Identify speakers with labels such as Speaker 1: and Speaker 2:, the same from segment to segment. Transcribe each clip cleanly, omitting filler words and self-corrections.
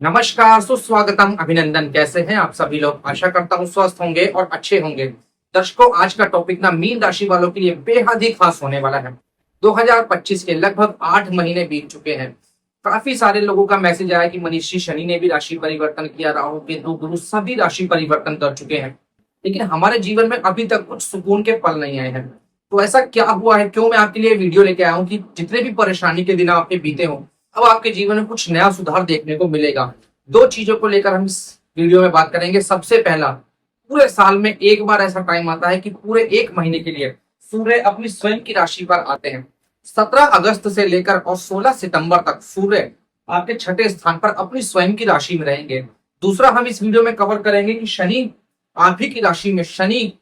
Speaker 1: नमस्कार, सुस्वागतम, अभिनंदन। कैसे हैं आप सभी लोग? आशा करता हूँ स्वस्थ होंगे और अच्छे होंगे। दर्शकों, आज का टॉपिक ना मीन राशि वालों के लिए बेहद ही खास होने वाला है। 2025 के लगभग 8 महीने बीत चुके हैं। काफी सारे लोगों का मैसेज आया कि मनीषी, शनि ने भी राशि परिवर्तन किया, राहु केतु गुरु सभी राशि परिवर्तन कर चुके हैं, लेकिन हमारे जीवन में अभी तक कुछ सुकून के पल नहीं आए हैं। तो ऐसा क्या हुआ है? क्यों मैं आपके लिए वीडियो लेके आया हूँ कि जितने भी परेशानी के दिन आपके बीते हों, अब आपके जीवन में कुछ नया सुधार देखने को मिलेगा। दो चीजों को लेकर हम इस वीडियो में बात करेंगे। सबसे पहला, पूरे साल में एक बार ऐसा टाइम आता है कि पूरे एक महीने के लिए सूर्य अपनी स्वयं की राशि पर आते हैं। 17 अगस्त से लेकर और 16 सितंबर तक सूर्य आपके छठे स्थान पर अपनी स्वयं की राशि में रहेंगे। दूसरा, हम इस वीडियो में कवर करेंगे कि शनि आप ही की राशि में, शनि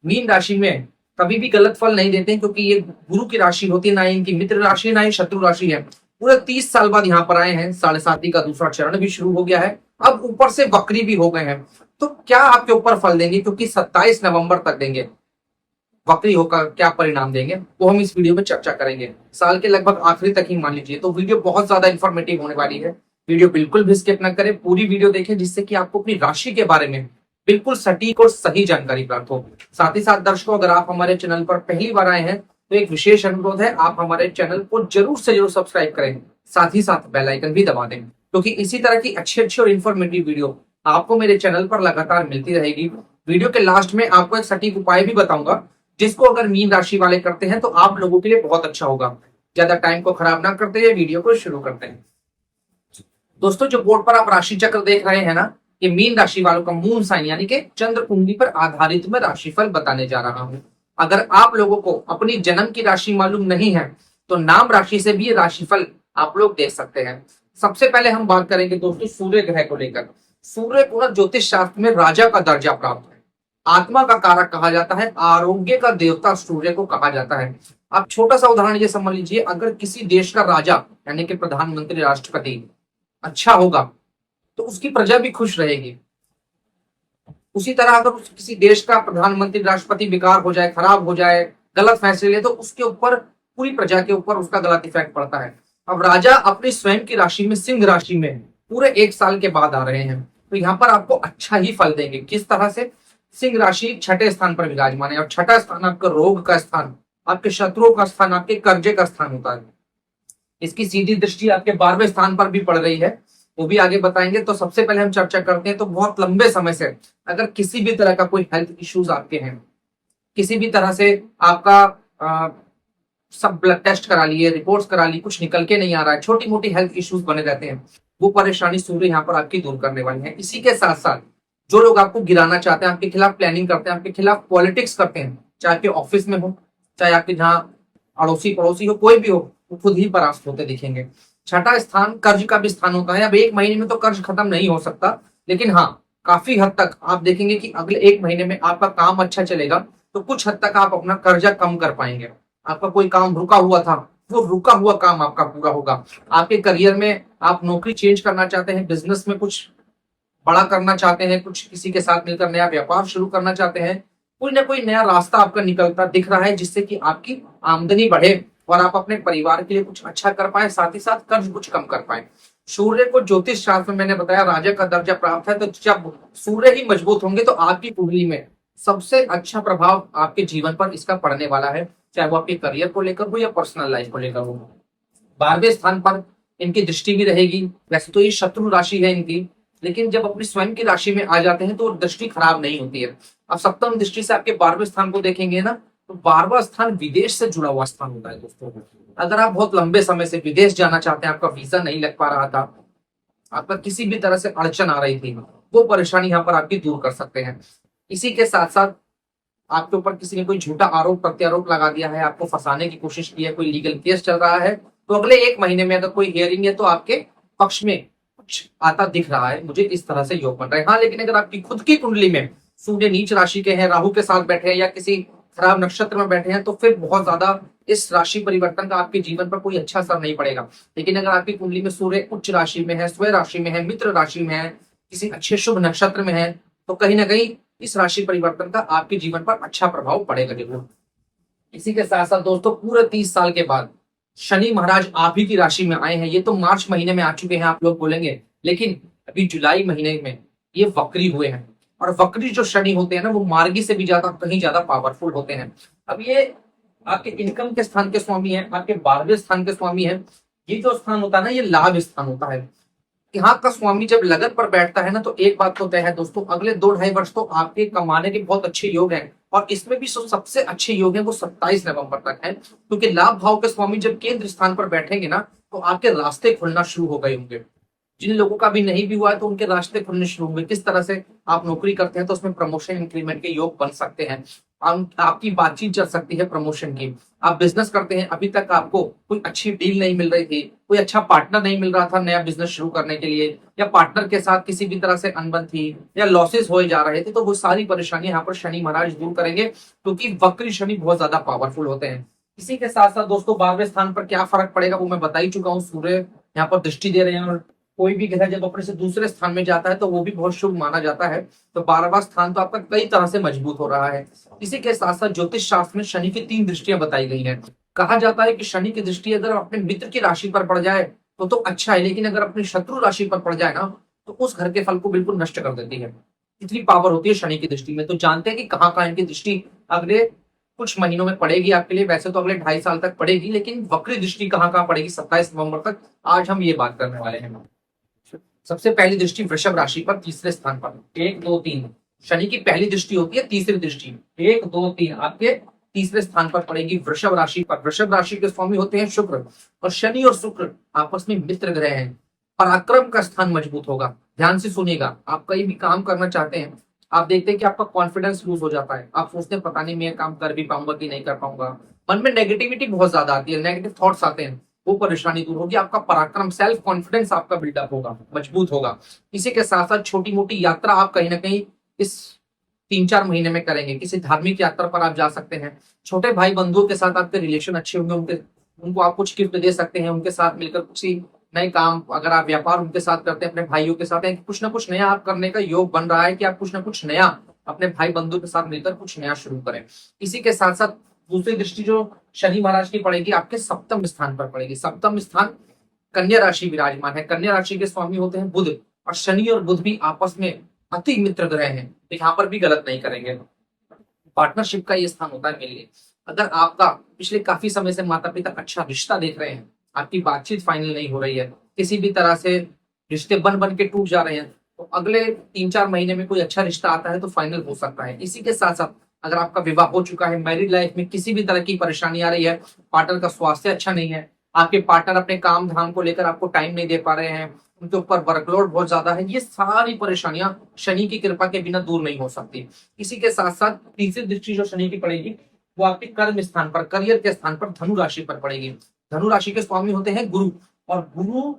Speaker 1: मीन राशि में कभी भी गलत फल नहीं देते, क्योंकि ये गुरु की राशि होती है, ना इनकी मित्र राशि ना ही शत्रु राशि है। पूरे 30 साल बाद यहाँ पर आए हैं। 7.5 का दूसरा चरण भी शुरू हो गया है, अब ऊपर से वक्री भी हो गए हैं। तो क्या आपके ऊपर फल देंगे? क्योंकि 27 नवंबर तक देंगे। वक्री होकर क्या परिणाम देंगे वो हम इस वीडियो में चर्चा करेंगे। साल के लगभग आखिरी तक ही मान लीजिए, तो वीडियो बहुत ज्यादा इंफॉर्मेटिव होने वाली है। वीडियो बिल्कुल भी स्किप न करें, पूरी वीडियो देखें, जिससे कि आपको अपनी राशि के बारे में बिल्कुल सटीक और सही जानकारी प्राप्त हो। साथ ही साथ दर्शकों, अगर आप हमारे चैनल पर पहली बार आए हैं तो एक विशेष अनुरोध है, आप हमारे चैनल को जरूर से जरूर सब्सक्राइब करें, साथ ही साथ बेल आइकन भी दबा दें, क्योंकि इसी तरह की अच्छी अच्छी और इन्फॉर्मेटिव वीडियो आपको मेरे चैनल पर लगातार मिलती रहेगी। वीडियो के लास्ट में आपको एक सटीक उपाय भी बताऊंगा, जिसको अगर मीन राशि वाले करते हैं तो आप लोगों के लिए बहुत अच्छा होगा। ज्यादा टाइम को खराब ना करते हुए वीडियो को शुरू करते हैं। दोस्तों, जो बोर्ड पर आप राशि चक्र देख रहे हैं ना, ये मीन राशि वालों का मून साइन यानी कि चंद्र कुंडली पर आधारित मैं राशिफल बताने जा रहा हूं। अगर आप लोगों को अपनी जन्म की राशि मालूम नहीं है तो नाम राशि से भी ये राशिफल आप लोग देख सकते हैं। सबसे पहले हम बात करेंगे दोस्तों सूर्य ग्रह को लेकर। सूर्य को ना ज्योतिष शास्त्र में राजा का दर्जा प्राप्त है, आत्मा का कारक कहा जाता है, आरोग्य का देवता सूर्य को कहा जाता है। आप छोटा सा उदाहरण ये समझ लीजिए, अगर किसी देश का राजा यानी कि प्रधानमंत्री, राष्ट्रपति अच्छा होगा तो उसकी प्रजा भी खुश रहेगी। उसी तरह अगर किसी देश का प्रधानमंत्री, राष्ट्रपति बेकार हो जाए, खराब हो जाए, गलत फैसले ले, तो उसके ऊपर, पूरी प्रजा के ऊपर उसका गलत इफेक्ट पड़ता है। अब राजा अपनी स्वयं की राशि में, सिंह राशि में पूरे एक साल के बाद आ रहे हैं, तो यहाँ पर आपको अच्छा ही फल देंगे। किस तरह से? सिंह राशि छठे स्थान पर विराजमान है, और छठा स्थान आपका रोग का स्थान, आपके शत्रुओं का स्थान, आपके कर्जे का स्थान होता है। इसकी सीधी दृष्टि आपके 12वें स्थान पर भी पड़ रही है, वो भी आगे बताएंगे। तो सबसे पहले हम चर्चा करते हैं, तो बहुत लंबे समय से अगर किसी भी तरह का कोई हेल्थ इश्यूज आपके हैं, किसी भी तरह से आपका सब ब्लड टेस्ट करा लिए, रिपोर्ट्स करा ली, कुछ निकल के नहीं आ रहा है, छोटी मोटी हेल्थ इश्यूज बने रहते हैं, वो परेशानी सूर्य यहाँ पर आपकी दूर करने वाली है। इसी के साथ साथ जो लोग आपको गिराना चाहते हैं, आपके खिलाफ प्लानिंग करते हैं, आपके खिलाफ पॉलिटिक्स करते हैं, चाहे आपके ऑफिस में हो, चाहे आपके जहाँ अड़ोसी पड़ोसी हो, कोई भी हो, वो खुद ही परास्त होते दिखेंगे। छठा स्थान कर्ज का भी स्थान होता है। अब एक महीने में तो कर्ज खत्म नहीं हो सकता, लेकिन हाँ, काफी हद तक आप देखेंगे कि अगले एक महीने में आपका काम अच्छा चलेगा, तो कुछ हद तक आप अपना कर्जा कम कर पाएंगे। आपका कोई काम रुका हुआ था, वो रुका हुआ काम आपका पूरा होगा। आपके करियर में आप नौकरी चेंज करना चाहते हैं, बिजनेस में कुछ बड़ा करना चाहते हैं, कुछ किसी के साथ मिलकर नया व्यापार शुरू करना चाहते हैं, कोई ना कोई नया रास्ता आपका निकलता दिख रहा है, जिससे कि आपकी आमदनी बढ़े और आप अपने परिवार के लिए कुछ अच्छा कर पाए, साथ ही साथ कर्ज कुछ कम कर पाए। सूर्य को ज्योतिष शास्त्र में मैंने बताया राजा का दर्जा प्राप्त है, तो जब सूर्य ही मजबूत होंगे तो आपकी कुंडली में सबसे अच्छा प्रभाव आपके जीवन पर इसका पड़ने वाला है, चाहे वो आपके करियर को लेकर हो या पर्सनल लाइफ को लेकर हो। 12वें स्थान पर इनकी दृष्टि भी रहेगी। वैसे तो ये शत्रु राशि है इनकी, लेकिन जब अपनी स्वयं की राशि में आ जाते हैं तो दृष्टि खराब नहीं होती है। अब सप्तम दृष्टि से आपके 12वें स्थान को देखेंगे ना, तो 12वां स्थान विदेश से जुड़ा हुआ स्थान होता है दोस्तों। अगर आप बहुत लंबे समय से विदेश जाना चाहते हैं, आपका वीजा नहीं लग पा रहा था, आपका किसी भी तरह से अड़चन आ रही थी, वो परेशानी यहाँ पर आपकी दूर कर सकते हैं। इसी के साथ साथ आपके ऊपर किसी ने कोई झूठा आरोप प्रत्यारोप लगा दिया है, आपको फंसाने की कोशिश की है, कोई लीगल केस चल रहा है, तो अगले एक महीने में अगर कोई हियरिंग है तो आपके पक्ष में कुछ आता दिख रहा है। मुझे इस तरह से योग बन रहा है। हाँ, लेकिन अगर आपकी खुद की कुंडली में सूर्य नीच राशि के हैं, राहु के साथ बैठे हैं, या किसी खराब नक्षत्र में बैठे हैं, तो फिर बहुत ज्यादा इस राशि परिवर्तन का आपके जीवन पर कोई अच्छा असर नहीं पड़ेगा। लेकिन अगर आपकी कुंडली में सूर्य उच्च राशि में है, स्वय राशि में है, मित्र राशि में है, किसी अच्छे शुभ नक्षत्र में है, तो कहीं ना कहीं इस राशि परिवर्तन का आपके जीवन पर अच्छा प्रभाव पड़ेगा जरूर। इसी के साथ साथ दोस्तों, पूरे 30 साल के बाद शनि महाराज आप ही की राशि में आए हैं। ये तो मार्च महीने में आ चुके हैं आप लोग बोलेंगे, लेकिन अभी जुलाई महीने में ये वक्री हुए हैं। और वक्री जो शनि होते हैं ना, वो मार्गी से भी ज्यादा कहीं ज्यादा पावरफुल होते हैं। अब ये आपके इनकम के स्थान के स्वामी है, आपके 12वें स्थान के स्वामी है। ये जो स्थान होता है ना, ये लाभ स्थान होता है। यहाँ का स्वामी जब लगन पर बैठता है ना, तो एक बात तो तय है दोस्तों, अगले 2-2.5 वर्ष तो आपके कमाने के बहुत अच्छे योग हैं। और इसमें भी जो सबसे अच्छे योग हैं वो 27 नवंबर तक है, क्योंकि लाभ भाव के स्वामी जब केंद्र स्थान पर बैठेंगे ना, तो आपके रास्ते खुलना शुरू हो गए होंगे। जिन लोगों का भी नहीं भी हुआ है तो उनके रास्ते खुलने शुरू होंगे। किस तरह से, आप नौकरी करते हैं तो उसमें प्रमोशन इंक्रीमेंट के योग बन सकते हैं। आपकी बातचीत चल सकती है प्रमोशन की। आप बिजनेस करते हैं, अभी तक आपको कोई अच्छी डील नहीं मिल रही थी, कोई अच्छा पार्टनर नहीं मिल रहा था नया बिजनेस शुरू करने के लिए, या पार्टनर के साथ किसी भी तरह से अनबन थी, या लॉसेस हो जा रहे थे, तो वो सारी परेशानी यहाँ पर शनि महाराज दूर करेंगे, क्योंकि वक्री शनि बहुत ज्यादा पावरफुल होते हैं। इसी के साथ साथ दोस्तों 12वें स्थान पर क्या फर्क पड़ेगा वो मैं बता ही चुका हूँ। सूर्य यहाँ पर दृष्टि दे रहे हैं, और कोई भी ग्रह जब अपने से दूसरे स्थान में जाता है तो वो भी बहुत शुभ माना जाता है। तो 12वां स्थान तो आपका कई तरह से मजबूत हो रहा है। इसी के साथ साथ ज्योतिष शास्त्र में शनि की 3 दृष्टियां बताई गई हैं। कहा जाता है कि शनि की दृष्टि अगर अपने मित्र की राशि पर पड़ जाए तो अच्छा है, लेकिन अगर अपनी शत्रु राशि पर पड़ जाए ना, तो उस घर के फल को बिल्कुल नष्ट कर देती है। इतनी पावर होती है शनि की दृष्टि में। तो जानते हैं कि कहाँ कहाँ इनकी दृष्टि अगले कुछ महीनों में पड़ेगी आपके लिए। वैसे तो अगले 2.5 साल तक पड़ेगी, लेकिन वक्री दृष्टि कहाँ कहाँ पड़ेगी 27 नवंबर तक, आज हम ये बात करने वाले हैं। सबसे पहली दृष्टि वृषभ राशि पर 3रे स्थान पर, 1, 2, 3। शनि की पहली दृष्टि होती है, तीसरी दृष्टि 1, 2, 3 आपके 3रे स्थान पर पड़ेगी वृषभ राशि पर। वृषभ राशि के स्वामी होते हैं शुक्र, और शनि और शुक्र आपस में मित्र ग्रह हैं। पराक्रम का स्थान मजबूत होगा। ध्यान से सुनिएगा, आप कहीं भी काम करना चाहते हैं, आप देखते हैं कि आपका कॉन्फिडेंस लूज हो जाता है। आप सोचते हैं पता नहीं मैं काम कर भी पाऊंगा कि नहीं कर पाऊंगा। मन में नेगेटिविटी बहुत ज्यादा आती है, नेगेटिव थॉट्स आते हैं। वो परेशानी दूर होगी। आपका पराक्रम, सेल्फ कॉन्फिडेंस आपका बिल्डअप होगा, मजबूत होगा। इसी के साथ साथ छोटी मोटी यात्रा आप कहीं ना कहीं इस 3-4 महीने में करेंगे। किसी धार्मिक यात्रा पर आप जा सकते हैं। छोटे भाई बंधुओं के साथ आपके रिलेशन अच्छे होंगे, उनको आप कुछ गिफ्ट दे सकते हैं। उनके साथ मिलकर कुछ नए काम, अगर आप व्यापार उनके साथ करते हैं, अपने भाइयों के साथ, कुछ ना कुछ नया आप करने का योग बन रहा है कि आप कुछ ना कुछ नया अपने भाई बंधु के साथ मिलकर कुछ नया शुरू करें। इसी के साथ साथ दूसरी दृष्टि जो शनि महाराज की पड़ेगी आपके 7वें स्थान पर पड़ेगी। 7वां स्थान कन्या राशि विराजमान है। कन्या राशि के स्वामी होते हैं बुध, और शनि और बुध भी आपस में अति मित्र ग्रह हैं, तो यहाँ पर भी गलत नहीं करेंगे। पार्टनरशिप का ये स्थान होता है मेरे लिए। अगर आपका पिछले काफी समय से माता पिता अच्छा रिश्ता देख रहे हैं, आपकी बातचीत फाइनल नहीं हो रही है, किसी भी तरह से रिश्ते बन बन के टूट जा रहे हैं, तो अगले 3-4 महीने में कोई अच्छा रिश्ता आता है तो फाइनल हो सकता है। इसी के साथ साथ अगर आपका विवाह हो चुका है, मैरिड लाइफ में किसी भी तरह की परेशानी आ रही है, पार्टनर का स्वास्थ्य अच्छा नहीं है, आपके पार्टनर अपने काम धाम को लेकर आपको टाइम नहीं दे पा रहे हैं, उनके ऊपर वर्कलोड बहुत ज्यादा है, ये सारी परेशानियां शनि की कृपा के बिना दूर नहीं हो सकती। इसी के साथ साथ तीसरी दृष्टि जो शनि की पड़ेगी वो आपके कर्म स्थान पर, करियर के स्थान पर, धनु राशि पर पड़ेगी। धनु राशि के स्वामी होते हैं गुरु, और गुरु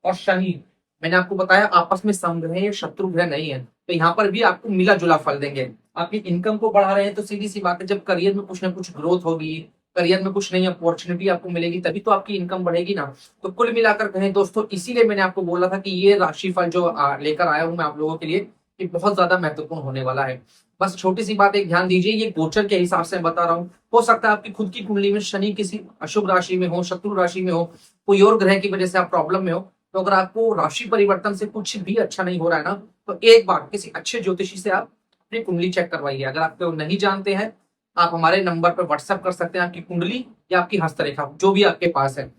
Speaker 1: और शनि मैंने आपको बताया आपस में समग्रह या शत्रु ग्रह नहीं है, तो यहाँ पर भी आपको मिला जुला फल देंगे। आपकी इनकम को बढ़ा रहे हैं तो सीधी सी बात है, जब करियर में कुछ ना कुछ ग्रोथ होगी, करियर में कुछ नई अपॉर्चुनिटी आपको मिलेगी, तभी तो आपकी इनकम बढ़ेगी ना। तो कुल मिलाकर कहें दोस्तों, इसीलिए मैंने आपको बोला था कि ये राशिफल जो लेकर आया हूं मैं आप लोगों के लिए, ये बहुत ज्यादा महत्वपूर्ण होने वाला है। बस छोटी सी बात एक ध्यान दीजिए, ये गोचर के हिसाब से बता रहा हूँ। हो सकता है आपकी खुद की कुंडली में शनि किसी अशुभ राशि में हो, शत्रु राशि में हो, कोई और ग्रह की वजह से आप प्रॉब्लम में हो। तो अगर आपको राशि परिवर्तन से कुछ भी अच्छा नहीं हो रहा है ना, तो एक बार किसी अच्छे ज्योतिषी से आप अपनी कुंडली चेक करवाइए। अगर आप नहीं जानते हैं, आप हमारे नंबर पर व्हाट्सएप कर सकते हैं आपकी कुंडली या आपकी हस्तरेखा, जो भी आपके पास है।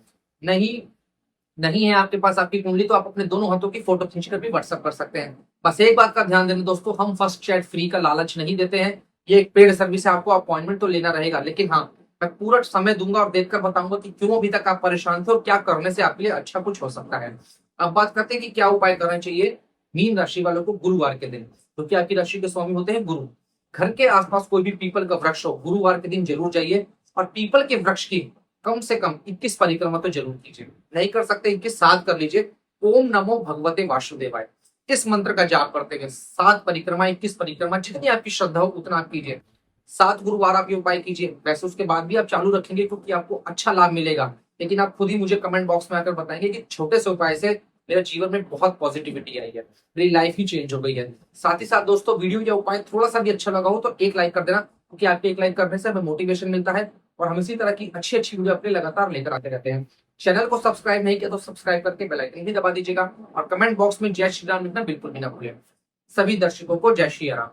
Speaker 1: नहीं नहीं है आपके पास आपकी कुंडली, तो आप अपने दोनों हाथों की फोटो खींचकर भी व्हाट्सएप कर सकते हैं। बस एक बात का ध्यान देना दोस्तों, हम फर्स्ट चैट फ्री का लालच नहीं देते हैं। ये एक पेड सर्विस है, आपको अपॉइंटमेंट तो लेना रहेगा, लेकिन हाँ, मैं पूरा समय दूंगा और देखकर बताऊंगा कि क्यों अभी तक आप परेशान थे और क्या करने से आपके लिए अच्छा कुछ हो सकता है। अब बात करते हैं कि क्या उपाय करना चाहिए मीन राशि वालों को गुरुवार के दिन। तो क्या आपकी राशि के स्वामी होते हैं गुरु। घर के आसपास कोई भी पीपल का वृक्ष हो, गुरुवार के दिन जरूर जाइए, और पीपल के वृक्ष की कम से कम 21 परिक्रमा तो जरूर कीजिए। नहीं कर सकते 21 7 कर लीजिए। ओम नमो भगवते वासुदेवाय, इस मंत्र का जाप करते हुए 7 परिक्रमा, 21 परिक्रमा, जितनी आपकी श्रद्धा हो उतना आप कीजिए। 7 गुरुवार आप ये उपाय कीजिए। वैसे उसके बाद भी आप चालू रखेंगे क्योंकि आपको अच्छा लाभ मिलेगा, लेकिन आप खुद ही मुझे कमेंट बॉक्स में आकर बताएंगे कि छोटे से उपाय से मेरे जीवन में बहुत पॉजिटिविटी आई है, मेरी लाइफ ही चेंज हो गई है। साथ ही साथ दोस्तों, वीडियो या उपाय थोड़ा सा भी अच्छा लगा हो तो एक लाइक कर देना, क्योंकि आपके एक लाइक करने से हमें मोटिवेशन मिलता है और हम इसी तरह की अच्छी अच्छी वीडियो अपने लगातार लेकर आते रहते हैं। चैनल को सब्सक्राइब नहीं किया तो सब्सक्राइब करके बेल आइकन भी दबा दीजिएगा और कमेंट बॉक्स में जय श्री राम लिखना बिल्कुल भी ना भूलें। सभी दर्शकों को जय श्री राम।